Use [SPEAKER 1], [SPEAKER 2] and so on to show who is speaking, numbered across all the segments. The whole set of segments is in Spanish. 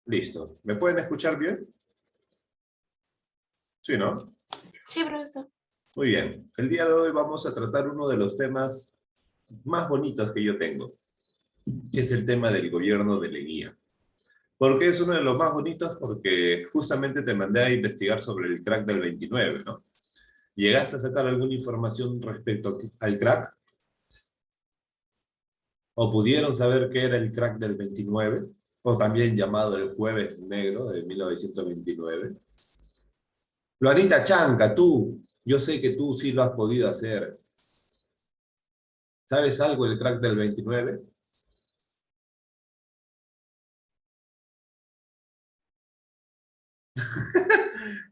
[SPEAKER 1] Listo. ¿Me pueden escuchar bien? Sí, ¿no?
[SPEAKER 2] Sí, profesor.
[SPEAKER 1] Muy bien. El día de hoy vamos a tratar uno de los temas más bonitos que yo tengo, que es el tema del gobierno de Leguía. ¿Por qué es uno de los más bonitos? Porque justamente te mandé a investigar sobre el crack del 29, ¿no? ¿Llegaste a sacar alguna información respecto al crack? ¿O pudieron saber qué era el crack del 29? O también llamado el Jueves Negro de 1929. Florinda Chanca, tú, yo sé que tú sí lo has podido hacer. ¿Sabes algo del crack del 29?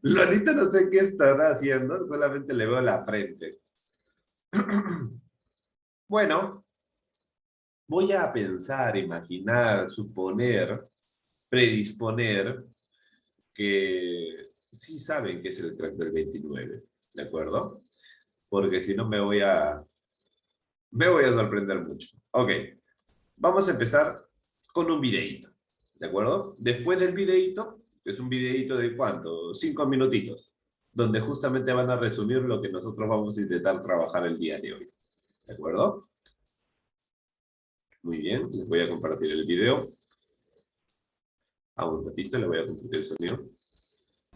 [SPEAKER 1] Lolita no sé qué estará haciendo, solamente le veo la frente. Bueno, voy a pensar, imaginar, suponer, predisponer que sí saben qué es el crack del 29, ¿de acuerdo? Porque si no me voy a sorprender mucho. Ok, vamos a empezar con un videíto, ¿de acuerdo? Después del videíto, que es un videíto de ¿cuánto? 5 minutitos, donde justamente van a resumir lo que nosotros vamos a intentar trabajar el día de hoy, ¿de acuerdo? Muy bien, les voy a compartir el video. A un ratito le voy a compartir el sonido.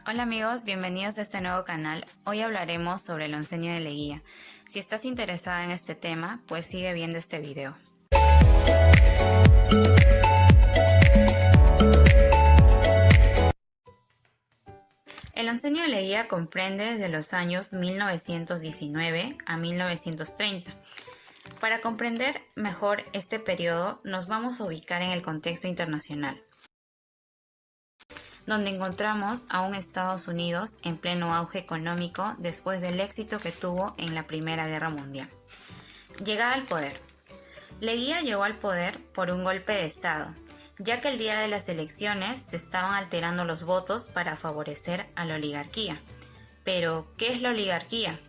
[SPEAKER 3] Hola amigos, bienvenidos a este nuevo canal. Hoy hablaremos sobre el oncenio de Leguía. Si estás interesada en este tema, pues sigue viendo este video. El oncenio de Leguía comprende desde los años 1919 a 1930. Para comprender mejor este periodo, nos vamos a ubicar en el contexto internacional, donde encontramos a un Estados Unidos en pleno auge económico después del éxito que tuvo en la Primera Guerra Mundial. Llegada al poder. Leguía llegó al poder por un golpe de Estado, ya que el día de las elecciones se estaban alterando los votos para favorecer a la oligarquía. Pero, ¿qué es la oligarquía?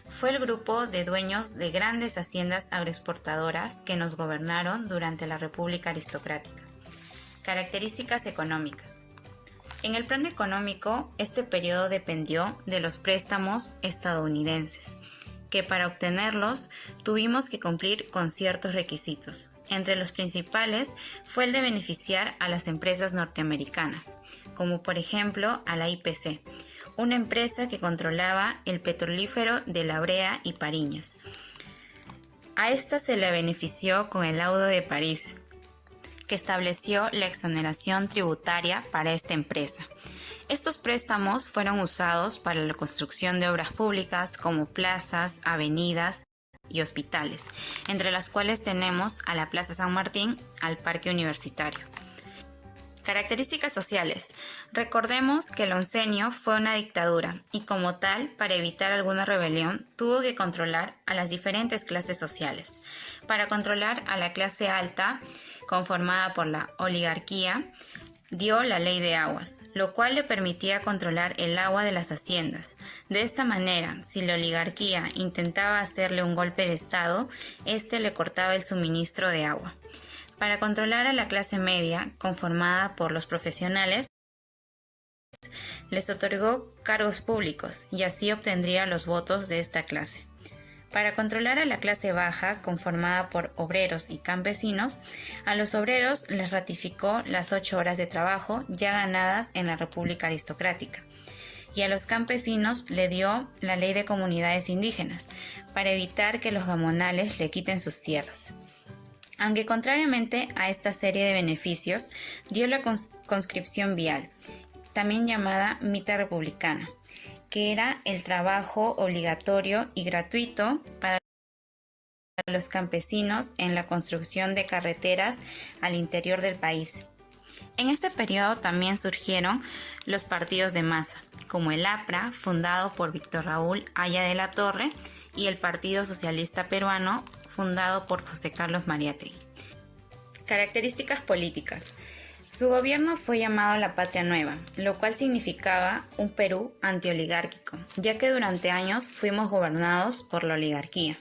[SPEAKER 3] Fue el grupo de dueños de grandes haciendas agroexportadoras que nos gobernaron durante la República Aristocrática. Características económicas. En el plano económico, este periodo dependió de los préstamos estadounidenses, que para obtenerlos tuvimos que cumplir con ciertos requisitos. Entre los principales fue el de beneficiar a las empresas norteamericanas, como por ejemplo a la IPC, una empresa que controlaba el petrolífero de La Brea y Pariñas. A esta se le benefició con el Laudo de París, que estableció la exoneración tributaria para esta empresa. Estos préstamos fueron usados para la construcción de obras públicas como plazas, avenidas y hospitales, entre las cuales tenemos a la Plaza San Martín, al Parque Universitario. Características sociales. Recordemos que el oncenio fue una dictadura y como tal, para evitar alguna rebelión, tuvo que controlar a las diferentes clases sociales. Para controlar a la clase alta, conformada por la oligarquía, dio la ley de aguas, lo cual le permitía controlar el agua de las haciendas. De esta manera, si la oligarquía intentaba hacerle un golpe de estado, éste le cortaba el suministro de agua. Para controlar a la clase media, conformada por los profesionales, les otorgó cargos públicos y así obtendría los votos de esta clase. Para controlar a la clase baja, conformada por obreros y campesinos, a los obreros les ratificó las 8 horas de trabajo ya ganadas en la República Aristocrática, y a los campesinos le dio la ley de comunidades indígenas, para evitar que los gamonales le quiten sus tierras. Aunque contrariamente a esta serie de beneficios, dio la conscripción vial, también llamada mita republicana, que era el trabajo obligatorio y gratuito para los campesinos en la construcción de carreteras al interior del país. En este periodo también surgieron los partidos de masa, como el APRA, fundado por Víctor Raúl Haya de la Torre, y el Partido Socialista Peruano, fundado por José Carlos Mariátegui. Características políticas. Su gobierno fue llamado la Patria Nueva, lo cual significaba un Perú antioligárquico, ya que durante años fuimos gobernados por la oligarquía.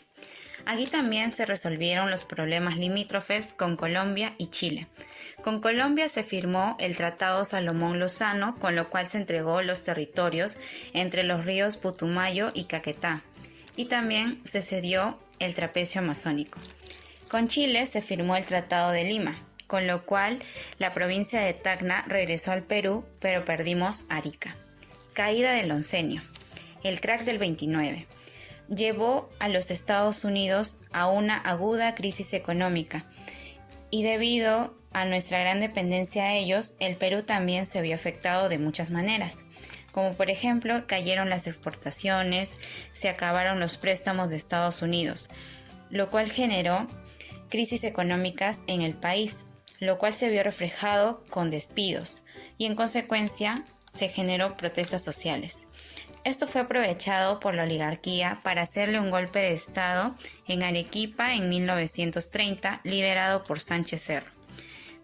[SPEAKER 3] Aquí también se resolvieron los problemas limítrofes con Colombia y Chile. Con Colombia se firmó el Tratado Salomón-Lozano, con lo cual se entregó los territorios entre los ríos Putumayo y Caquetá, y también se cedió el trapecio amazónico. Con Chile se firmó el Tratado de Lima, con lo cual la provincia de Tacna regresó al Perú, pero perdimos Arica. Caída del oncenio. El crack del 29 llevó a los Estados Unidos a una aguda crisis económica, y debido a nuestra gran dependencia a ellos, el Perú también se vio afectado de muchas maneras, como por ejemplo cayeron las exportaciones, se acabaron los préstamos de Estados Unidos, lo cual generó crisis económicas en el país, lo cual se vio reflejado con despidos y en consecuencia se generó protestas sociales. Esto fue aprovechado por la oligarquía para hacerle un golpe de Estado en Arequipa en 1930, liderado por Sánchez Cerro.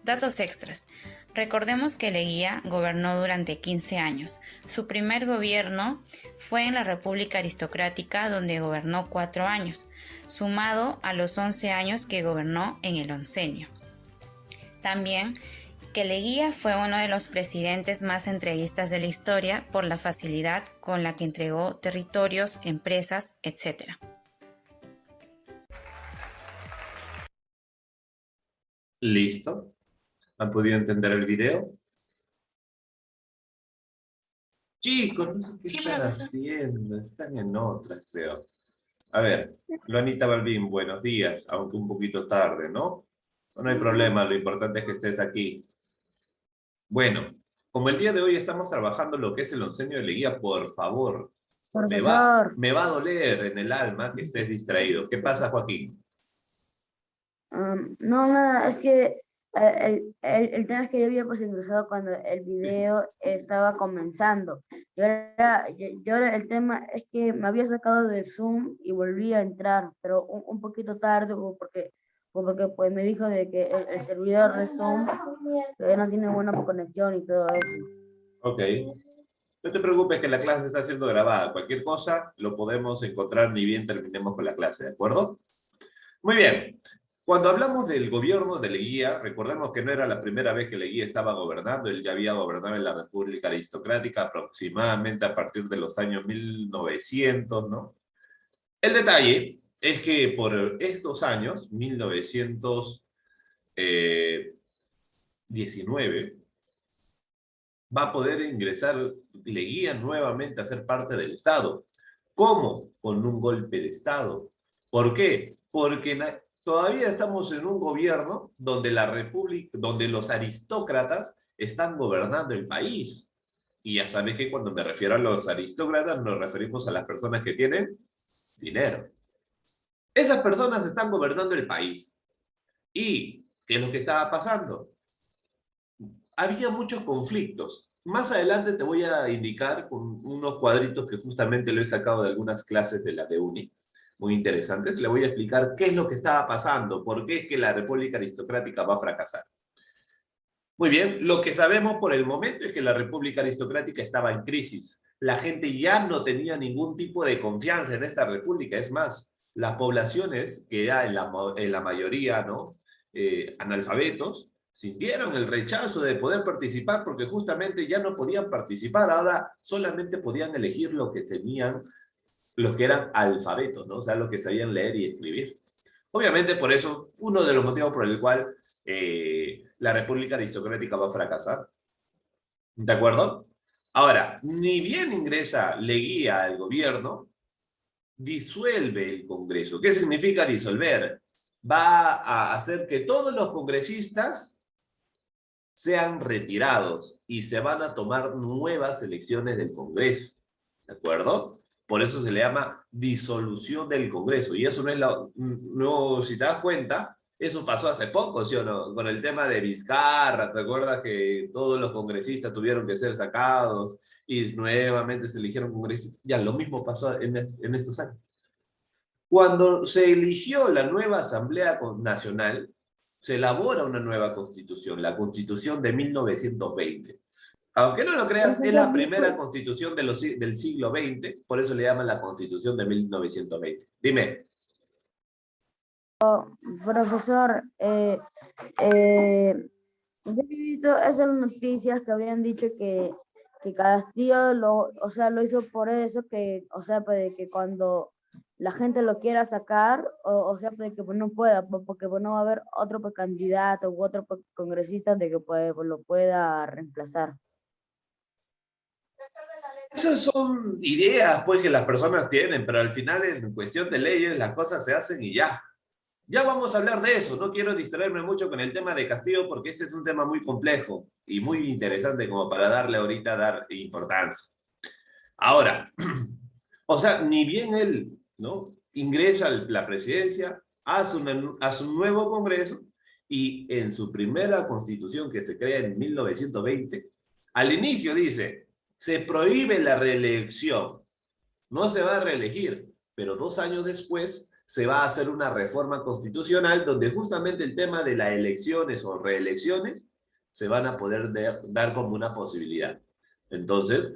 [SPEAKER 3] Datos extras. Recordemos que Leguía gobernó durante 15 años. Su primer gobierno fue en la República Aristocrática, donde gobernó 4 años, sumado a los 11 años que gobernó en el oncenio. También que Leguía fue uno de los presidentes más entreguistas de la historia por la facilidad con la que entregó territorios, empresas, etc.
[SPEAKER 1] ¿Listo? ¿Han podido entender el video? Chicos, no sé qué están haciendo, están en otras, creo. A ver, Luanita Balbín, buenos días, aunque un poquito tarde, ¿no? No hay problema, lo importante es que estés aquí. Bueno, como el día de hoy estamos trabajando lo que es el oncenio de Leguía, por favor,
[SPEAKER 2] Profesor,
[SPEAKER 1] me va a doler en el alma que estés distraído. ¿Qué pasa, Joaquín?
[SPEAKER 2] no, nada, es que el tema es que yo había pues ingresado cuando el video estaba comenzando. Yo ahora el tema es que me había sacado del Zoom y volví a entrar, pero un poquito tarde o porque pues me dijo de que el servidor de Zoom todavía no tiene buena conexión y todo eso.
[SPEAKER 1] Ok. No te preocupes que la clase está siendo grabada. Cualquier cosa lo podemos encontrar ni bien terminemos con la clase, ¿de acuerdo? Muy bien. Cuando hablamos del gobierno de Leguía, recordemos que no era la primera vez que Leguía estaba gobernando, él ya había gobernado en la República Aristocrática aproximadamente a partir de los años 1900, ¿no? El detalle es que por estos años, 1919, va a poder ingresar Leguía nuevamente a ser parte del Estado. ¿Cómo? Con un golpe de Estado. ¿Por qué? Porque todavía estamos en un gobierno donde la República, donde los aristócratas están gobernando el país. Y ya sabes que cuando me refiero a los aristócratas nos referimos a las personas que tienen dinero. Esas personas están gobernando el país. ¿Y qué es lo que estaba pasando? Había muchos conflictos. Más adelante te voy a indicar con unos cuadritos que justamente lo he sacado de algunas clases de la de Uni, muy interesantes. Le voy a explicar qué es lo que estaba pasando, por qué es que la República Aristocrática va a fracasar. Muy bien, lo que sabemos por el momento es que la República Aristocrática estaba en crisis. La gente ya no tenía ningún tipo de confianza en esta república. Es más, las poblaciones, que ya en la mayoría, ¿no? Analfabetos, sintieron el rechazo de poder participar porque justamente ya no podían participar. Ahora solamente podían elegir lo que tenían, los que eran alfabetos, ¿no? O sea, los que sabían leer y escribir. Obviamente, por eso, uno de los motivos por el cual la República Aristocrática va a fracasar. ¿De acuerdo? Ahora, ni bien ingresa Leguía al gobierno, disuelve el Congreso. ¿Qué significa disolver? Va a hacer que todos los congresistas sean retirados y se van a tomar nuevas elecciones del Congreso. ¿De acuerdo? Por eso se le llama disolución del Congreso. Y eso no es no, si te das cuenta, eso pasó hace poco, ¿sí o no? Con el tema de Vizcarra, ¿te acuerdas que todos los congresistas tuvieron que ser sacados y nuevamente se eligieron congresistas? Ya, lo mismo pasó en estos años. Cuando se eligió la nueva Asamblea Nacional, se elabora una nueva constitución, la Constitución de 1920. Aunque no lo creas, es la primera constitución del siglo XX, por eso le llaman la Constitución de 1920. Dime.
[SPEAKER 2] Profesor, yo he visto esas noticias que habían dicho que Castillo o sea, lo hizo por eso, que, o sea, pues, que cuando la gente lo quiera sacar, o sea, pues, que pues, no pueda, porque pues, no va a haber otro pues, candidato u otro pues, congresista de que pues, lo pueda reemplazar.
[SPEAKER 1] Esas son ideas, pues, que las personas tienen, pero al final, en cuestión de leyes, las cosas se hacen y ya. Ya vamos a hablar de eso. No quiero distraerme mucho con el tema de Castillo porque este es un tema muy complejo y muy interesante como para darle ahorita dar importancia. Ahora, o sea, ni bien él, ¿no? Ingresa a la presidencia, hace un nuevo Congreso y en su primera constitución que se crea en 1920, al inicio dice, se prohíbe la reelección, no se va a reelegir, pero 2 años después se va a hacer una reforma constitucional donde justamente el tema de las elecciones o reelecciones se van a poder dar como una posibilidad. Entonces,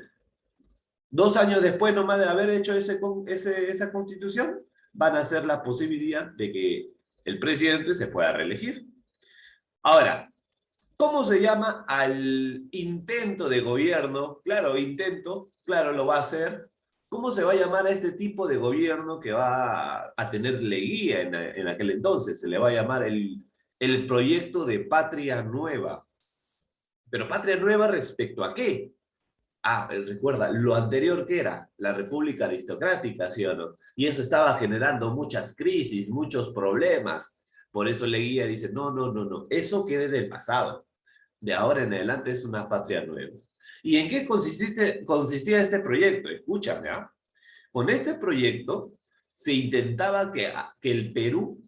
[SPEAKER 1] 2 años después nomás de haber hecho esa constitución, van a hacer la posibilidad de que el presidente se pueda reelegir. Ahora, ¿cómo se llama al intento de gobierno? Claro, intento, claro, lo va a hacer. ¿Cómo se va a llamar a este tipo de gobierno que va a tener Leguía en aquel entonces? Se le va a llamar el proyecto de Patria Nueva. ¿Pero Patria Nueva respecto a qué? Ah, recuerda, lo anterior que era la República Aristocrática, ¿sí o no? Y eso estaba generando muchas crisis, muchos problemas. Por eso Leguía dice, no, no, no, no, eso quede del pasado. De ahora en adelante es una patria nueva. ¿Y en qué consistía este proyecto? Escúchame, ¿ah? Con este proyecto se intentaba que el Perú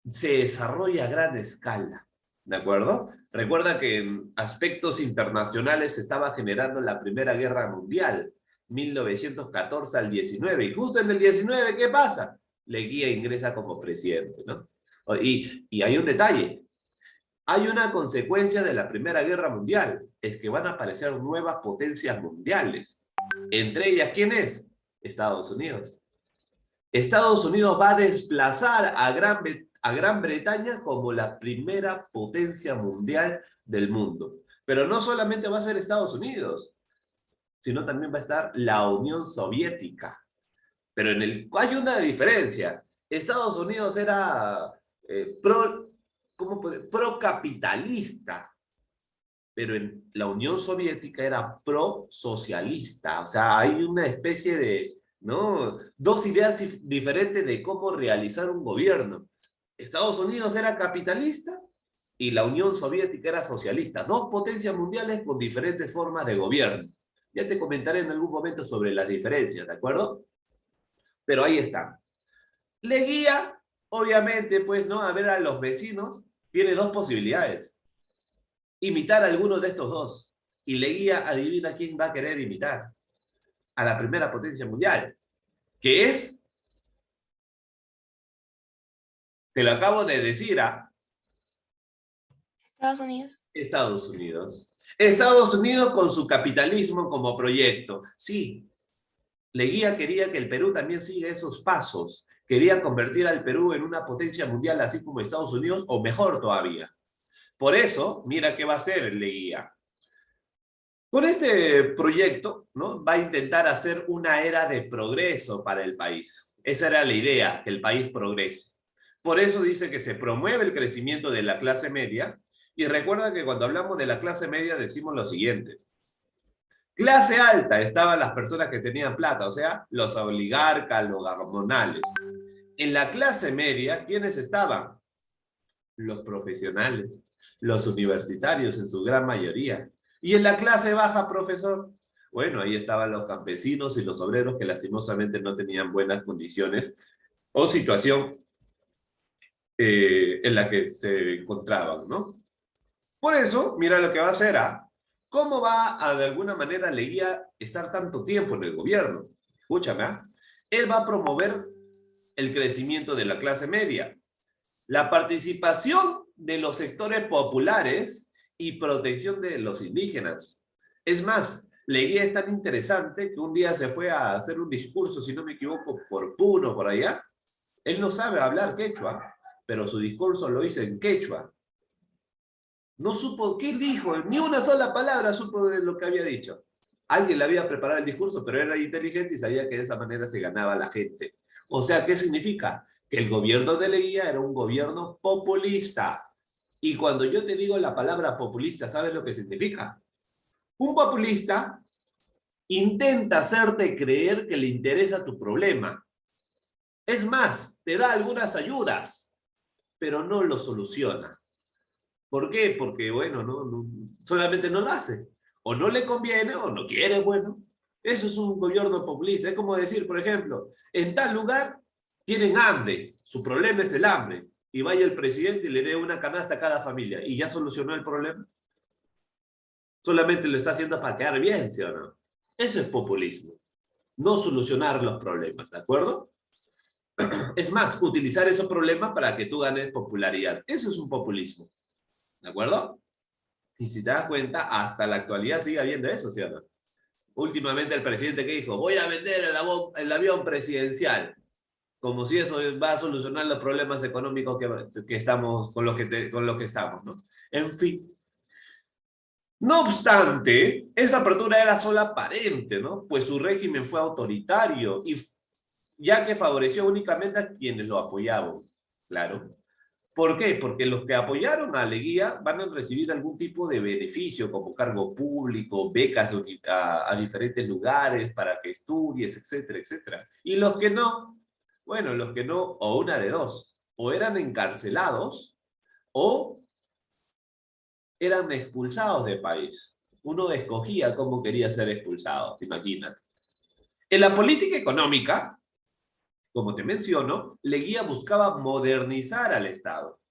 [SPEAKER 1] se desarrolle a gran escala, ¿de acuerdo? Recuerda que en aspectos internacionales se estaba generando la Primera Guerra Mundial, 1914 al 19, y justo en el 19, ¿qué pasa? Leguía ingresa como presidente, ¿no? Y hay un detalle, hay una consecuencia de la Primera Guerra Mundial, es que van a aparecer nuevas potencias mundiales. Entre ellas, ¿quién es? Estados Unidos. Estados Unidos va a desplazar a Gran Bretaña como la primera potencia mundial del mundo. Pero no solamente va a ser Estados Unidos, sino también va a estar la Unión Soviética. Pero hay una diferencia. Estados Unidos era pro-capitalista, pero en la Unión Soviética era pro-socialista. O sea, hay una especie de, ¿no? Dos ideas diferentes de cómo realizar un gobierno. Estados Unidos era capitalista y la Unión Soviética era socialista. Dos potencias mundiales con diferentes formas de gobierno. Ya te comentaré en algún momento sobre las diferencias, ¿de acuerdo? Pero ahí está. Leguía, obviamente, pues, ¿no? A ver a los vecinos, tiene dos posibilidades. Imitar a alguno de estos dos. Y Leguía, adivina quién va a querer imitar. A la primera potencia mundial. Que es, te lo acabo de decir, a
[SPEAKER 4] Estados Unidos.
[SPEAKER 1] Estados Unidos. Estados Unidos con su capitalismo como proyecto. Sí, Leguía quería que el Perú también siga esos pasos. Quería convertir al Perú en una potencia mundial así como Estados Unidos, o mejor todavía. Por eso, mira qué va a hacer Leguía. Con este proyecto, ¿no? Va a intentar hacer una era de progreso para el país. Esa era la idea, que el país progrese. Por eso dice que se promueve el crecimiento de la clase media. Y recuerda que cuando hablamos de la clase media decimos lo siguiente. Clase alta estaban las personas que tenían plata, o sea, los oligarcas, los gamonales. En la clase media, ¿quiénes estaban? Los profesionales, los universitarios en su gran mayoría. Y en la clase baja, profesor, bueno, ahí estaban los campesinos y los obreros que lastimosamente no tenían buenas condiciones o situación en la que se encontraban, ¿no? Por eso, mira lo que va a hacer, ¿cómo va a de alguna manera Leguía estar tanto tiempo en el gobierno? Escúchame, él va a promover el crecimiento de la clase media, la participación de los sectores populares y protección de los indígenas. Es más, Leguía es tan interesante que un día se fue a hacer un discurso, si no me equivoco, por Puno, por allá, Él no sabe hablar quechua, pero su discurso lo hizo en quechua. No supo qué dijo, ni una sola palabra supo de lo que había dicho. Alguien le había preparado el discurso, pero era inteligente y sabía que de esa manera se ganaba a la gente. O sea, ¿qué significa? Que el gobierno de Leguía era un gobierno populista. Y cuando yo te digo la palabra populista, ¿sabes lo que significa? Un populista intenta hacerte creer que le interesa tu problema. Es más, te da algunas ayudas, pero no lo soluciona. ¿Por qué? Porque, bueno, solamente no lo hace. O no le conviene o no quiere, bueno. Eso es un gobierno populista. Es como decir, por ejemplo, en tal lugar tienen hambre, su problema es el hambre, y vaya el presidente y le dé una canasta a cada familia, y ya solucionó el problema. Solamente lo está haciendo para quedar bien, ¿sí o no? Eso es populismo. No solucionar los problemas, ¿de acuerdo? Es más, utilizar esos problemas para que tú ganes popularidad. Eso es un populismo, ¿de acuerdo? Y si te das cuenta, hasta la actualidad sigue habiendo eso, ¿sí o no? Últimamente el presidente que dijo, voy a vender el avión presidencial, como si eso va a solucionar los problemas económicos que estamos, con los que estamos, ¿no? En fin. No obstante, esa apertura era solo aparente, ¿no? Pues su régimen fue autoritario, y ya que favoreció únicamente a quienes lo apoyaban, claro. ¿Por qué? Porque los que apoyaron a Leguía van a recibir algún tipo de beneficio, como cargo público, becas a diferentes lugares para que estudies, etcétera, etcétera. Y los que no, bueno, los que no, o una de dos, o eran encarcelados o eran expulsados del país. Uno escogía cómo quería ser expulsado, imagínate. En la política económica, como te menciono, Leguía buscaba modernizar al Estado.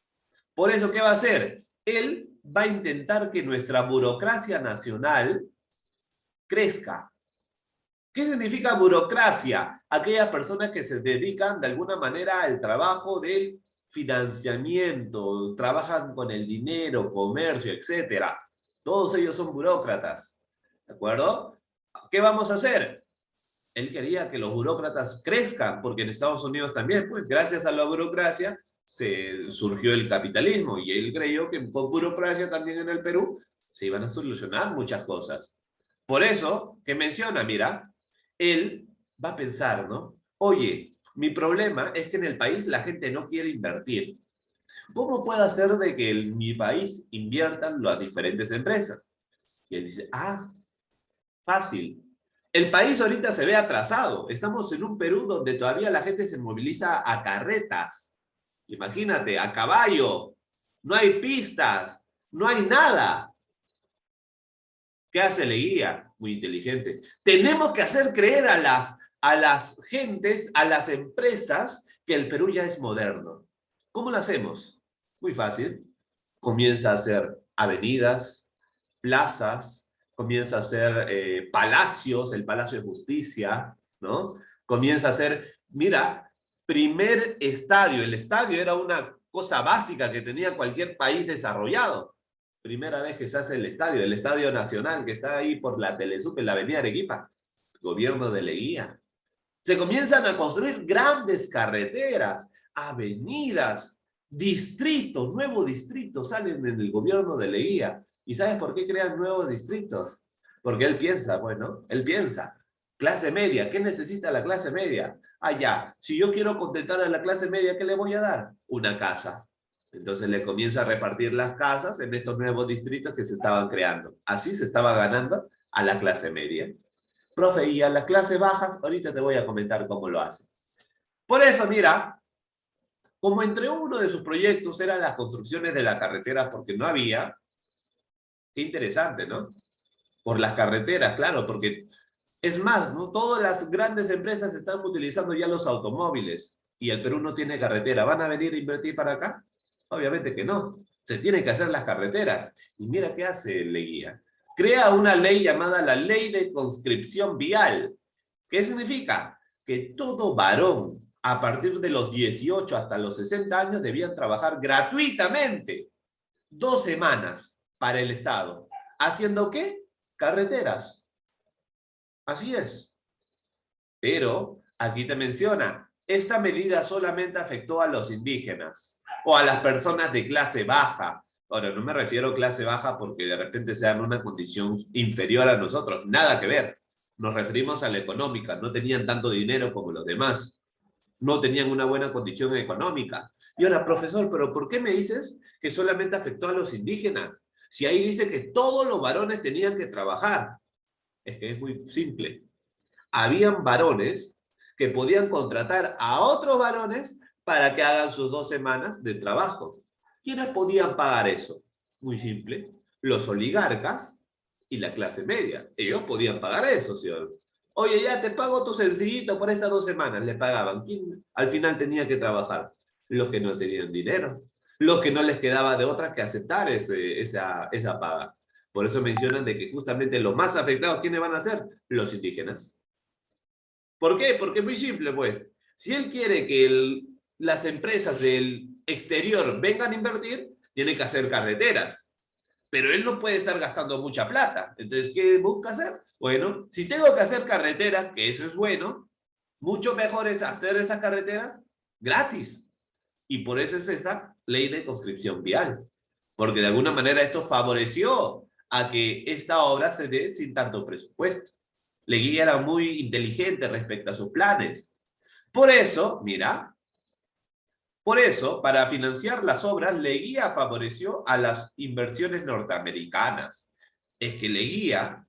[SPEAKER 1] Por eso, ¿qué va a hacer? Él va a intentar que nuestra burocracia nacional crezca. ¿Qué significa burocracia? Aquellas personas que se dedican de alguna manera al trabajo del financiamiento, trabajan con el dinero, comercio, etcétera. Todos ellos son burócratas, ¿de acuerdo? ¿Qué vamos a hacer? Él quería que los burócratas crezcan, porque en Estados Unidos también, pues gracias a la burocracia, surgió el capitalismo, y él creyó que con burocracia también en el Perú se iban a solucionar muchas cosas. Por eso, que menciona, mira, él va a pensar, ¿no? Oye, mi problema es que en el país la gente no quiere invertir. ¿Cómo puedo hacer de que en mi país inviertan las diferentes empresas? Y él dice, fácil. El país ahorita se ve atrasado. Estamos en un Perú donde todavía la gente se moviliza a carretas. Imagínate, a caballo. No hay pistas, no hay nada. ¿Qué hace Leguía? Muy inteligente. Tenemos que hacer creer a las gentes, a las empresas, que el Perú ya es moderno. ¿Cómo lo hacemos? Muy fácil. Comienza a hacer avenidas, plazas, comienza a hacer palacios, el Palacio de Justicia, ¿no? Comienza a hacer, mira, primer estadio. El estadio era una cosa básica que tenía cualquier país desarrollado. Primera vez que se hace el Estadio Nacional, que está ahí por la Telesup, en la avenida Arequipa. Gobierno de Leguía. Se comienzan a construir grandes carreteras, avenidas, distritos, nuevos distritos salen en el gobierno de Leguía. ¿Y sabes por qué crean nuevos distritos? Porque él piensa, clase media, ¿qué necesita la clase media? Ya, si yo quiero contentar a la clase media, ¿qué le voy a dar? Una casa. Entonces le comienza a repartir las casas en estos nuevos distritos que se estaban creando. Así se estaba ganando a la clase media. Profe, y a las clases bajas, ahorita te voy a comentar cómo lo hace. Por eso, mira, como entre uno de sus proyectos eran las construcciones de la carretera, porque no había, qué interesante, ¿no? Por las carreteras, claro, porque es más, ¿no? Todas las grandes empresas están utilizando ya los automóviles, y el Perú no tiene carretera. ¿Van a venir a invertir para acá? Obviamente que no. Se tienen que hacer las carreteras. Y mira qué hace Leguía. Crea una ley llamada la Ley de Conscripción Vial. ¿Qué significa? Que todo varón a partir de los 18 hasta los 60 años debían trabajar gratuitamente 2 semanas para el Estado. ¿Haciendo qué? Carreteras. Así es. Pero aquí te menciona, esta medida solamente afectó a los indígenas o a las personas de clase baja. Ahora, no me refiero a clase baja porque de repente sean una condición inferior a nosotros, nada que ver. Nos referimos a la económica, no tenían tanto dinero como los demás, no tenían una buena condición económica. Y ahora, profesor, ¿pero por qué me dices que solamente afectó a los indígenas? Si ahí dice que todos los varones tenían que trabajar. Es que es muy simple. Habían varones que podían contratar a otros varones para que hagan sus 2 semanas de trabajo. ¿Quiénes podían pagar eso? Muy simple. Los oligarcas y la clase media. Ellos podían pagar eso, señor. Oye, ya te pago tu sencillito por estas 2 semanas. Le pagaban. ¿Quién al final tenía que trabajar? Los que no tenían dinero. Los que no les quedaba de otra que aceptar esa paga. Por eso mencionan de que justamente los más afectados, ¿quiénes van a ser? Los indígenas. ¿Por qué? Porque es muy simple, pues. Si él quiere que las empresas del exterior vengan a invertir, tiene que hacer carreteras. Pero él no puede estar gastando mucha plata. Entonces, ¿qué busca hacer? Bueno, si tengo que hacer carreteras, que eso es bueno, mucho mejor es hacer esas carreteras gratis. Y por eso es esa ley de conscripción vial. Porque de alguna manera esto favoreció a que esta obra se dé sin tanto presupuesto. Leguía era muy inteligente respecto a sus planes. Por eso, mira, por eso, para financiar las obras, Leguía favoreció a las inversiones norteamericanas. Es que Leguía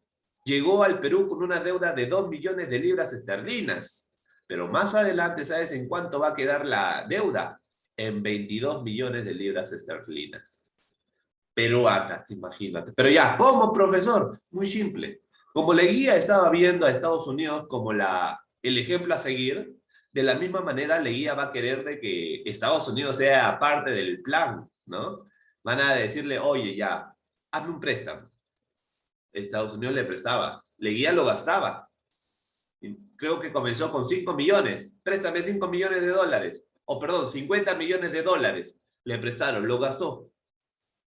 [SPEAKER 1] llegó al Perú con una deuda de 2 millones de libras esterlinas. Pero más adelante, ¿sabes en cuánto va a quedar la deuda? En 22 millones de libras esterlinas. Peruanas, imagínate. Pero ya, ¿cómo, profesor? Muy simple. Como Leguía estaba viendo a Estados Unidos como el ejemplo a seguir, de la misma manera Leguía va a querer de que Estados Unidos sea parte del plan, ¿no? Van a decirle, oye, ya, hazme un préstamo. Estados Unidos le prestaba. Leguía lo gastaba. Creo que comenzó con 5 millones. Préstame 5 millones de dólares. O perdón, 50 millones de dólares. Le prestaron, lo gastó.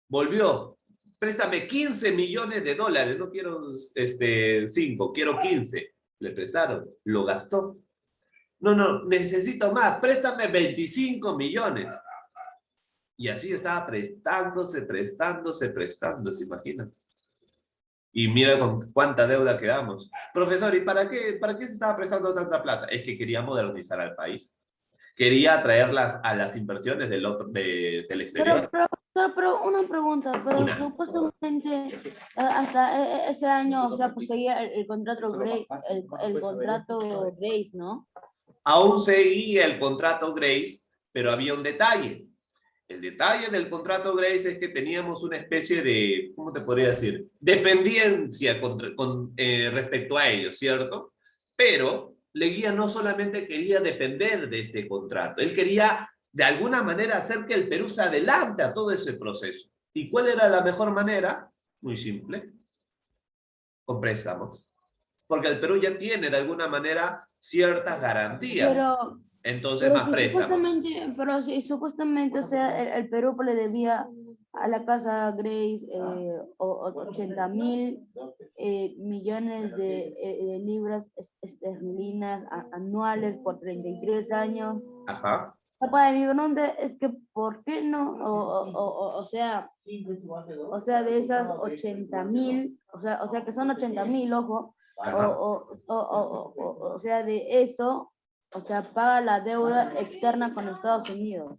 [SPEAKER 1] Volvió, préstame 15 millones de dólares, no quiero 5, quiero 15. Le prestaron, lo gastó. No, necesito más, préstame 25 millones. Y así estaba prestando, ¿se imaginan? Y mira con cuánta deuda quedamos. Profesor, ¿y para qué se estaba prestando tanta plata? Es que quería modernizar al país. Quería atraerlas a las inversiones del exterior.
[SPEAKER 2] Pero una pregunta, pero
[SPEAKER 1] Una.
[SPEAKER 2] supuestamente hasta ese año, o sea, pues seguía el contrato Grace, el contrato Grace, ¿no?
[SPEAKER 1] Aún seguía el contrato Grace, pero había un detalle. El detalle del contrato Grace es que teníamos una especie de, ¿cómo te podría decir? Dependencia respecto a ellos, ¿cierto? Pero Leguía no solamente quería depender de este contrato, él quería de alguna manera hacer que el Perú se adelante a todo ese proceso. ¿Y cuál era la mejor manera? Muy simple, con préstamos. Porque el Perú ya tiene de alguna manera ciertas garantías. Entonces, más préstamos.
[SPEAKER 2] Pero si supuestamente, o sea, el Perú le debía a la casa Grace 80.000 millones de libras esterlinas anuales por 33 años.
[SPEAKER 1] Ajá.
[SPEAKER 2] Papá de mi pregunta es que, ¿por qué no? O sea, de esas 80.000, o sea, que son 80.000, ojo, o sea, de eso, o sea, paga la deuda externa con Estados Unidos.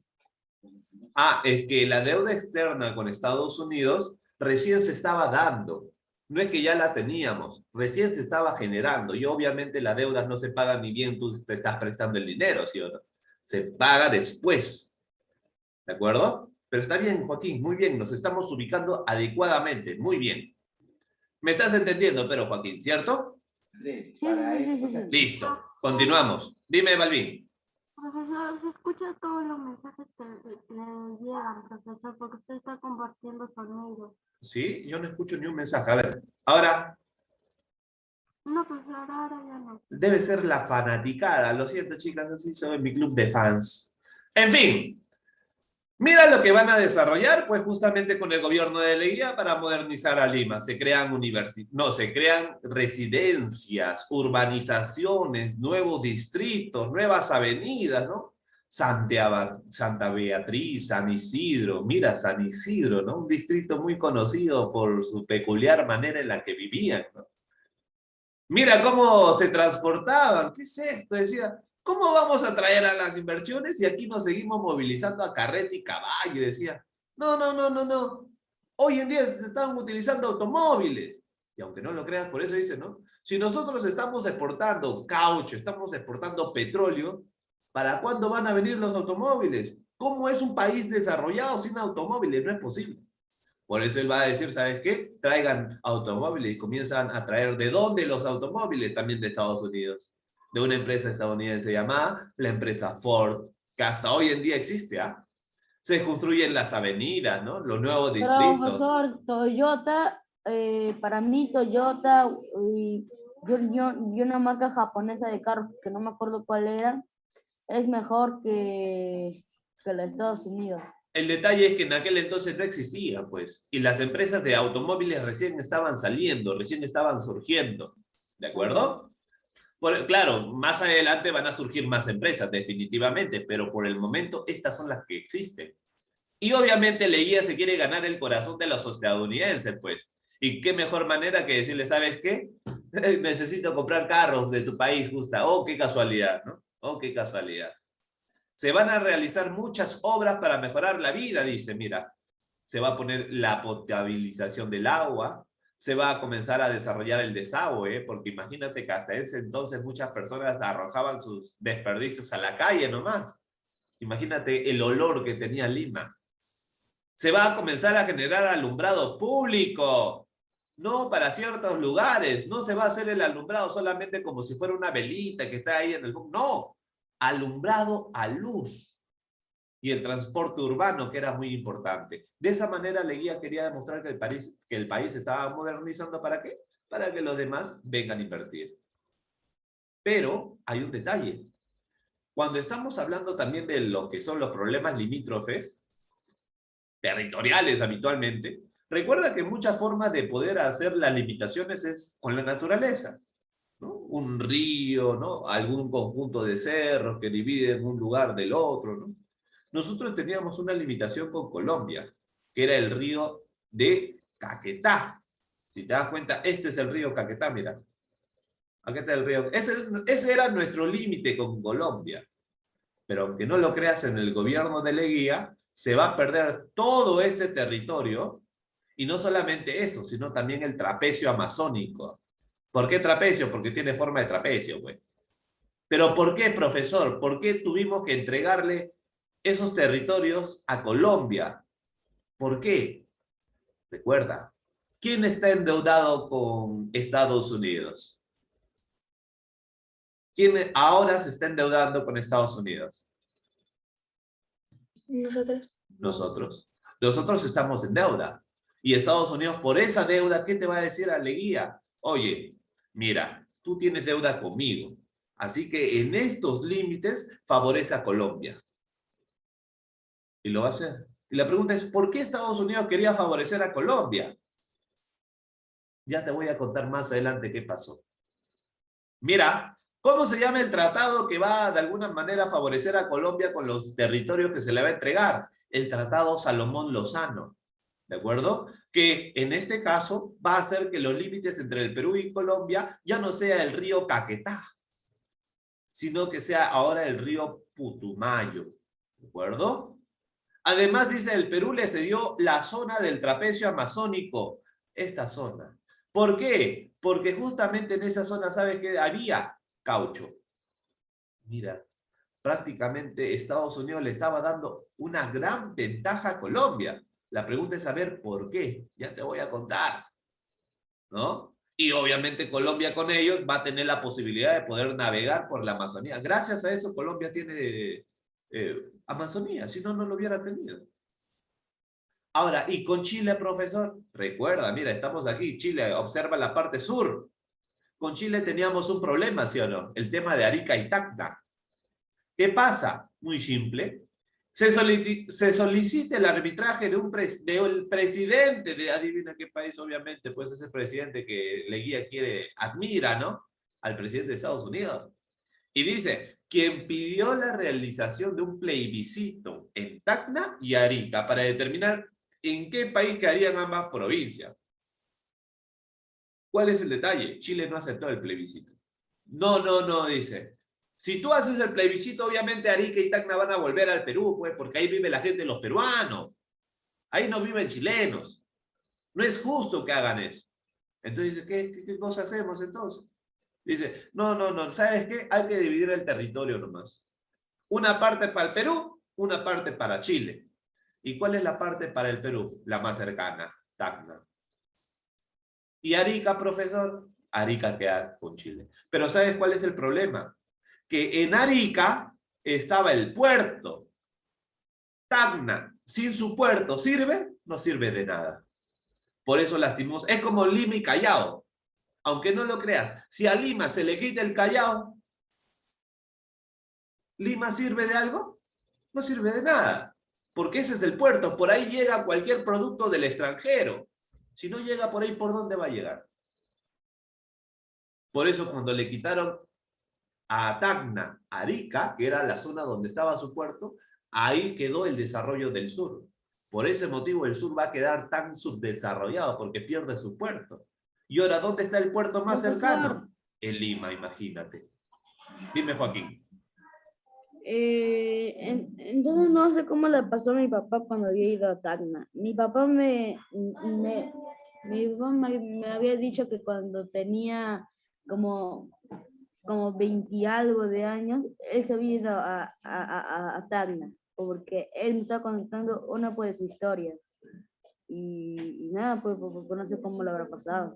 [SPEAKER 1] Es que la deuda externa con Estados Unidos recién se estaba dando. No es que ya la teníamos, recién se estaba generando. Y obviamente las deudas no se pagan ni bien tú te estás prestando el dinero, ¿sí o no? Se paga después. ¿De acuerdo? Pero está bien, Joaquín, muy bien. Nos estamos ubicando adecuadamente. Muy bien. ¿Me estás entendiendo, pero Joaquín, cierto?
[SPEAKER 2] Sí.
[SPEAKER 1] Listo. Continuamos. Dime, Balvin.
[SPEAKER 4] Profesor, se escucha todos los mensajes que le llegan, profesor, porque usted está compartiendo sonido.
[SPEAKER 1] Sí, yo no escucho ni un mensaje. A ver, ahora
[SPEAKER 4] No, profesor, ahora ya no.
[SPEAKER 1] debe ser la fanaticada. Lo siento, chicas, así soy mi club de fans. En fin, Mira lo que van a desarrollar, pues justamente con el gobierno de Leguía para modernizar a Lima. Se crean se crean residencias, urbanizaciones, nuevos distritos, nuevas avenidas, ¿no? Santa Beatriz, San Isidro, mira San Isidro, ¿no? Un distrito muy conocido por su peculiar manera en la que vivían, ¿no? Mira cómo se transportaban. ¿Qué es esto? Decía, ¿cómo vamos a traer a las inversiones si aquí nos seguimos movilizando a carreta y caballo? Decía, no, no, no, no, no. Hoy en día se están utilizando automóviles. Y aunque no lo creas, por eso dice, ¿no? Si nosotros estamos exportando caucho, estamos exportando petróleo, ¿para cuándo van a venir los automóviles? ¿Cómo es un país desarrollado sin automóviles? No es posible. Por eso él va a decir, ¿sabes qué? Traigan automóviles y comienzan a traer ¿de dónde los automóviles? También de Estados Unidos. De una empresa estadounidense llamada la empresa Ford, que hasta hoy en día existe, ¿ah? Se construyen las avenidas, ¿no? Los nuevos
[SPEAKER 2] Pero,
[SPEAKER 1] distritos.
[SPEAKER 2] profesor, Toyota, para mí Toyota y una marca japonesa de carro, que no me acuerdo cuál era, es mejor que los Estados Unidos.
[SPEAKER 1] El detalle es que en aquel entonces no existía, pues, y las empresas de automóviles recién estaban saliendo, recién estaban surgiendo, ¿de acuerdo? Claro, más adelante van a surgir más empresas, definitivamente, pero por el momento estas son las que existen. Y obviamente Leguía se quiere ganar el corazón de los estadounidenses, pues. Y qué mejor manera que decirle, ¿sabes qué? Necesito comprar carros de tu país, justa. Oh, qué casualidad, ¿no? Oh, qué casualidad. Se van a realizar muchas obras para mejorar la vida, dice, mira. Se va a poner la potabilización del agua, se va a comenzar a desarrollar el desagüe, porque imagínate que hasta ese entonces muchas personas arrojaban sus desperdicios a la calle nomás. Imagínate el olor que tenía Lima. Se va a comenzar a generar alumbrado público, no para ciertos lugares, no se va a hacer el alumbrado solamente como si fuera una velita que está ahí en el... No, alumbrado a luz. Y el transporte urbano, que era muy importante. De esa manera Leguía quería demostrar que el país se estaba modernizando. ¿Para qué? Para que los demás vengan a invertir. Pero hay un detalle. Cuando estamos hablando también de lo que son los problemas limítrofes, territoriales habitualmente, recuerda que muchas formas de poder hacer las limitaciones es con la naturaleza, ¿no? Un río, ¿no? Algún conjunto de cerros que dividen un lugar del otro, ¿no? Nosotros teníamos una limitación con Colombia, que era el río de Caquetá. Si te das cuenta, este es el río Caquetá, mira. Aquí está el río. Ese era nuestro límite con Colombia. Pero aunque no lo creas, en el gobierno de Leguía se va a perder todo este territorio, y no solamente eso, sino también el trapecio amazónico. ¿Por qué trapecio? Porque tiene forma de trapecio, pues. Pero ¿por qué, profesor? ¿Por qué tuvimos que entregarle esos territorios a Colombia? ¿Por qué? Recuerda, ¿quién está endeudado con Estados Unidos? ¿Quién ahora se está endeudando con Estados Unidos?
[SPEAKER 5] Nosotros.
[SPEAKER 1] Nosotros. Nosotros estamos en deuda. Y Estados Unidos, por esa deuda, ¿qué te va a decir a Leguía? Oye, mira, tú tienes deuda conmigo. Así que en estos límites favorece a Colombia. Y lo va a hacer. Y la pregunta es, ¿por qué Estados Unidos quería favorecer a Colombia? Ya te voy a contar más adelante qué pasó. Mira, ¿cómo se llama el tratado que va de alguna manera a favorecer a Colombia con los territorios que se le va a entregar? El Tratado Salomón-Lozano, ¿de acuerdo? Que en este caso va a hacer que los límites entre el Perú y Colombia ya no sea el río Caquetá, sino que sea ahora el río Putumayo, ¿de acuerdo? Además, dice, el Perú le cedió la zona del trapecio amazónico, esta zona. ¿Por qué? Porque justamente en esa zona, ¿sabes qué? Había caucho. Mira, prácticamente Estados Unidos le estaba dando una gran ventaja a Colombia. La pregunta es saber por qué. Ya te voy a contar, ¿no? Y obviamente Colombia con ellos va a tener la posibilidad de poder navegar por la Amazonía. Gracias a eso Colombia tiene Amazonía, si no, no lo hubiera tenido. Ahora, ¿y con Chile, profesor? Recuerda, mira, estamos aquí, Chile, observa la parte sur. Con Chile teníamos un problema, ¿sí o no? El tema de Arica y Tacna. ¿Qué pasa? Muy simple. se solicite el arbitraje de del presidente de, adivina qué país, obviamente, pues ese presidente que Leguía admira, ¿no? Al presidente de Estados Unidos. Y dice, quien pidió la realización de un plebiscito en Tacna y Arica para determinar en qué país quedarían ambas provincias. ¿Cuál es el detalle? Chile no aceptó el plebiscito. No, dice. Si tú haces el plebiscito, obviamente Arica y Tacna van a volver al Perú, pues, porque ahí vive la gente de los peruanos. Ahí no viven chilenos. No es justo que hagan eso. Entonces dice, ¿qué cosa hacemos entonces? Dice, no, ¿sabes qué? Hay que dividir el territorio nomás. Una parte para el Perú, una parte para Chile. ¿Y cuál es la parte para el Perú? La más cercana, Tacna. ¿Y Arica, profesor? Arica queda con Chile. Pero ¿sabes cuál es el problema? Que en Arica estaba el puerto. Tacna, sin su puerto, ¿sirve? No sirve de nada. Por eso lastimos. Es como Lima y Callao. Aunque no lo creas, si a Lima se le quita el Callao, ¿Lima sirve de algo? No sirve de nada. Porque ese es el puerto. Por ahí llega cualquier producto del extranjero. Si no llega por ahí, ¿por dónde va a llegar? Por eso cuando le quitaron a Tacna, Arica, que era la zona donde estaba su puerto, ahí quedó el desarrollo del sur. Por ese motivo el sur va a quedar tan subdesarrollado, porque pierde su puerto. Y ahora, ¿dónde está el puerto más cercano? En Lima, imagínate. Dime, Joaquín.
[SPEAKER 2] Entonces no sé cómo le pasó a mi papá cuando había ido a Tacna. Mi papá me había dicho que cuando tenía como 20 y algo de años, él se había ido a Tacna, porque él me estaba contando una pues historia. Y nada, pues no sé cómo le habrá pasado.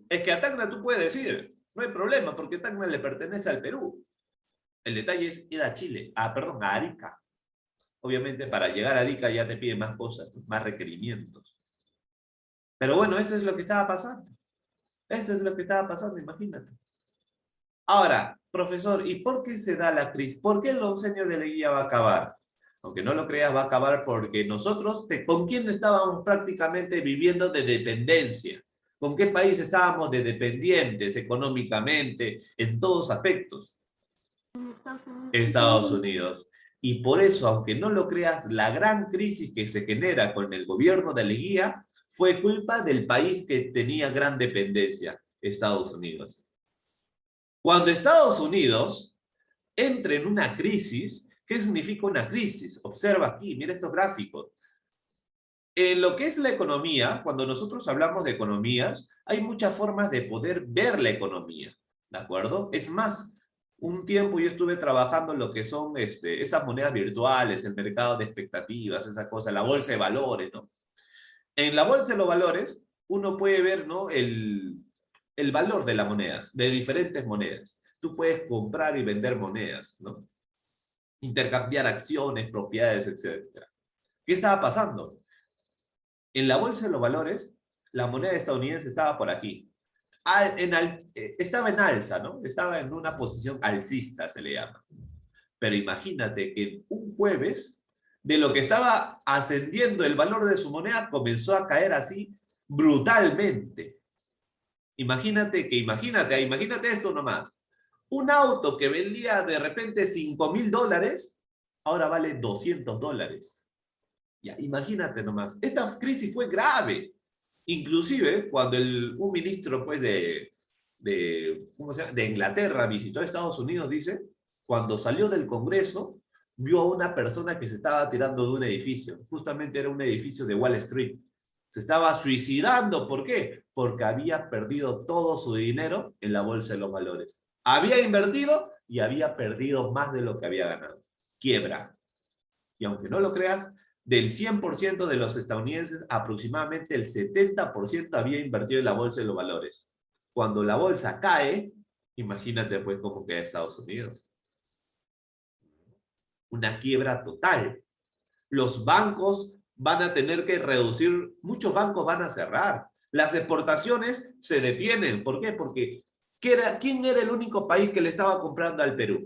[SPEAKER 1] Es que a Tacna tú puedes ir, no hay problema, porque Tacna le pertenece al Perú. El detalle es ir a Chile, a Arica. Obviamente para llegar a Arica ya te piden más cosas, más requerimientos. Pero bueno, eso es lo que estaba pasando. Esto es lo que estaba pasando, imagínate. Ahora, profesor, ¿y por qué se da la crisis? ¿Por qué el oncenio de Leguía va a acabar? Aunque no lo creas, va a acabar porque nosotros, ¿con quién estábamos prácticamente viviendo de dependencia? ¿Con qué país estábamos de dependientes económicamente, en todos aspectos? Estados Unidos. Y por eso, aunque no lo creas, la gran crisis que se genera con el gobierno de Leguía fue culpa del país que tenía gran dependencia, Estados Unidos. Cuando Estados Unidos entra en una crisis, ¿qué significa una crisis? Observa aquí, mira estos gráficos. En lo que es la economía, cuando nosotros hablamos de economías, hay muchas formas de poder ver la economía, ¿de acuerdo? Es más, un tiempo yo estuve trabajando en lo que son esas monedas virtuales, el mercado de expectativas, esa cosa, la bolsa de valores, ¿no? En la bolsa de los valores, uno puede ver, ¿no? El valor de las monedas, de diferentes monedas. Tú puedes comprar y vender monedas, ¿no? Intercambiar acciones, propiedades, etc. ¿Qué estaba pasando? En la bolsa de los valores, la moneda estadounidense estaba por aquí. Estaba en alza, ¿no? Estaba en una posición alcista, se le llama. Pero imagínate que un jueves, de lo que estaba ascendiendo el valor de su moneda, comenzó a caer así brutalmente. Imagínate esto nomás. Un auto que vendía de repente $5,000, ahora vale $200. Ya, imagínate nomás. Esta crisis fue grave. Inclusive, cuando un ministro pues, ¿cómo se llama? De Inglaterra visitó a Estados Unidos, dice, cuando salió del Congreso, vio a una persona que se estaba tirando de un edificio. Justamente era un edificio de Wall Street. Se estaba suicidando. ¿Por qué? Porque había perdido todo su dinero en la bolsa de los valores. Había invertido y había perdido más de lo que había ganado. Quiebra. Y aunque no lo creas, del 100% de los estadounidenses, aproximadamente el 70% había invertido en la bolsa de los valores. Cuando la bolsa cae, imagínate pues cómo queda Estados Unidos. Una quiebra total. Los bancos van a tener que reducir, muchos bancos van a cerrar. Las exportaciones se detienen. ¿Por qué? Porque ¿quién era el único país que le estaba comprando al Perú?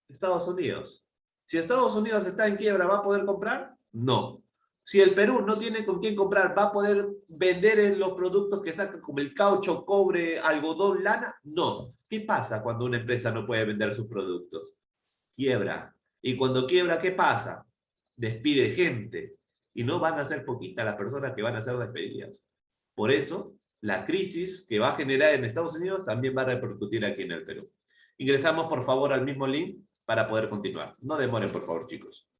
[SPEAKER 1] Estados Unidos. Si Estados Unidos está en quiebra, ¿va a poder comprar? No. Si el Perú no tiene con quién comprar, ¿va a poder vender los productos que sacan como el caucho, cobre, algodón, lana? No. ¿Qué pasa cuando una empresa no puede vender sus productos? Quiebra. Y cuando quiebra, ¿qué pasa? Despide gente. Y no van a ser poquitas las personas que van a ser despedidas. Por eso, la crisis que va a generar en Estados Unidos también va a repercutir aquí en el Perú. Ingresamos, por favor, al mismo link para poder continuar. No demoren, por favor, chicos.